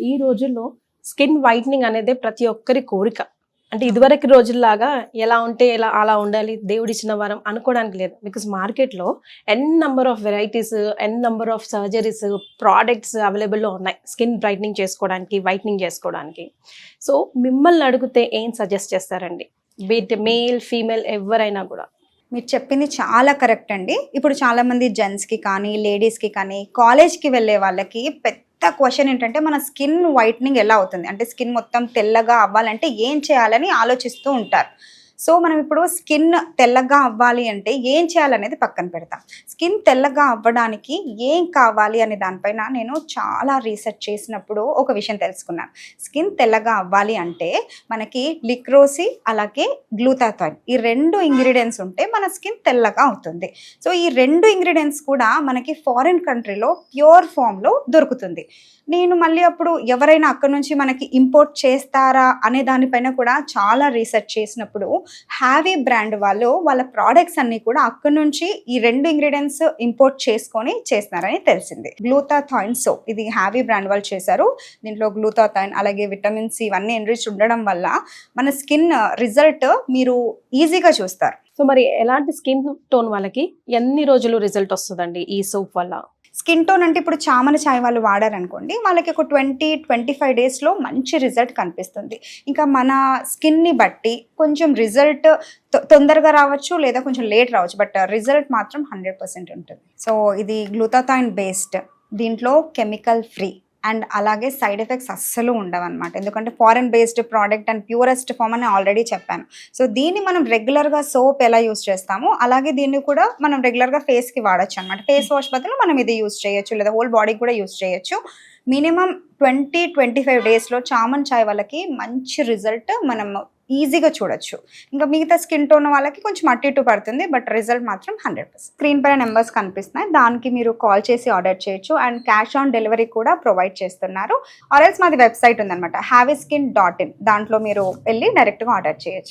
ఈ రోజుల్లో skin whitening అనేది ప్రతి ఒక్కరి కోరిక. అంటే ఇదివరకు రోజుల్లాగా ఎలా ఉంటే ఎలా అలా ఉండాలి, దేవుడిచ్చిన వరం అనుకోవడానికి లేదు. బికాస్ మార్కెట్‌లో number of varieties, number of surgeries, products అవైలబుల్‌లో ఉన్నాయి. స్కిన్ బ్రైట్నింగ్ చేసుకోవడానికి, వైట్నింగ్ చేసుకోవడానికి. సో, మిమ్మల్ని అడిగితే ఏం సజెస్ట్ చేస్తారండి? బీ ఇట్ మేల్, ఫీమేల్ ఎవరైనా కూడా. మీరు చెప్పింది చాలా కరెక్ట్ అండి. ఇప్పుడు చాలామంది జెంట్స్‌కి కానీ, లేడీస్‌కి కానీ, కాలేజ్‌కి వెళ్ళే వాళ్ళకి పెద్ద క్వెషన్ ఏంటంటే, మన స్కిన్ వైట్నింగ్ ఎలా అవుతుంది? అంటే స్కిన్ మొత్తం తెల్లగా అవ్వాలంటే ఏం చేయాలని ఆలోచిస్తూ ఉంటారు. సో, మనం ఇప్పుడు స్కిన్ తెల్లగా అవ్వాలి అంటే ఏం చేయాలనేది పక్కన పెడతాం. స్కిన్ తెల్లగా అవ్వడానికి ఏం కావాలి అనే దానిపైన నేను చాలా రీసెర్చ్ చేసినప్పుడు ఒక విషయం తెలుసుకున్నాను. స్కిన్ తెల్లగా అవ్వాలి అంటే మనకి లిక్రోసి అలాగే గ్లూటాథైన్ ఈ 2 ఇంగ్రీడియెంట్స్ ఉంటే మన స్కిన్ తెల్లగా అవుతుంది. సో, ఈ 2 ఇంగ్రీడియెంట్స్ కూడా మనకి ఫారిన్ కంట్రీలో ప్యూర్ ఫామ్‌లో దొరుకుతుంది. నేను మళ్ళీ అప్పుడు ఎవరైనా అక్కడి నుంచి మనకి ఇంపోర్ట్ చేస్తారా అనే దానిపైన కూడా చాలా రీసెర్చ్ చేసినప్పుడు హ్యావీ బ్రాండ్ వాళ్ళు వాళ్ళ ప్రోడక్ట్స్ అన్ని కూడా అక్కడి నుంచి ఈ 2 ఇంగ్రీడియెంట్స్ ఇంపోర్ట్ చేసుకొని చేస్తున్నారని తెలిసింది. గ్లూటాథైన్ సోప్ ఇది హ్యావీ బ్రాండ్ వాళ్ళు చేశారు. దీంట్లో గ్లూటాథైన్ అలాగే విటమిన్ సి ఇవన్నీ ఎన్రిచ్ ఉండడం వల్ల మన స్కిన్ రిజల్ట్ మీరు ఈజీగా చూస్తారు. సో, మరి ఎలాంటి స్కిన్ టోన్ వాళ్ళకి ఎన్ని రోజులు రిజల్ట్ వస్తుందండి ఈ సోప్ వల్ల? స్కిన్ టోన్ అంటే ఇప్పుడు చామన ఛాయ్ వాళ్ళు వాడారనుకోండి, వాళ్ళకి ఒక 20-25 డేస్లో మంచి రిజల్ట్ కనిపిస్తుంది. ఇంకా మన స్కిన్ని బట్టి కొంచెం రిజల్ట్ తొందరగా రావచ్చు లేదా కొంచెం లేట్ రావచ్చు, బట్ రిజల్ట్ మాత్రం 100% ఉంటుంది. సో ఇది గ్లూటాథైన్ బేస్డ్, దీంట్లో కెమికల్ ఫ్రీ అండ్ అలాగే సైడ్ ఎఫెక్ట్స్ అస్సలు ఉండవు అనమాట. ఎందుకంటే foreign based product and purest form అని ఆల్రెడీ చెప్పాను. సో దీన్ని మనం రెగ్యులర్గా సోప్ ఎలా యూస్ చేస్తామో అలాగే దీన్ని కూడా మనం రెగ్యులర్గా ఫేస్కి వాడచ్చు అనమాట. ఫేస్ వాష్ బదులు మనం ఇది యూస్ చేయొచ్చు లేదా హోల్ బాడీకి కూడా యూస్ చేయొచ్చు. మినిమం 20-25 డేస్లో చామన్ చాయ్ వాళ్ళకి మంచి రిజల్ట్ మనం ఈజీగా చూడొచ్చు. ఇంకా మిగతా స్కిన్ టోన్ వాళ్ళకి కొంచెం అటు ఇటు పడుతుంది, బట్ రిజల్ట్ మాత్రం 100%. స్క్రీన్ పైన నెంబర్స్ కనిపిస్తున్నాయి, దానికి మీరు కాల్ చేసి ఆర్డర్ చేయొచ్చు అండ్ క్యాష్ ఆన్ డెలివరీ కూడా ప్రొవైడ్ చేస్తున్నారు. ఆర్ఎల్స్ మాది వెబ్సైట్ ఉందన్నమాట, havyskin.in, దాంట్లో మీరు వెళ్ళి డైరెక్ట్గా ఆర్డర్ చేయొచ్చు.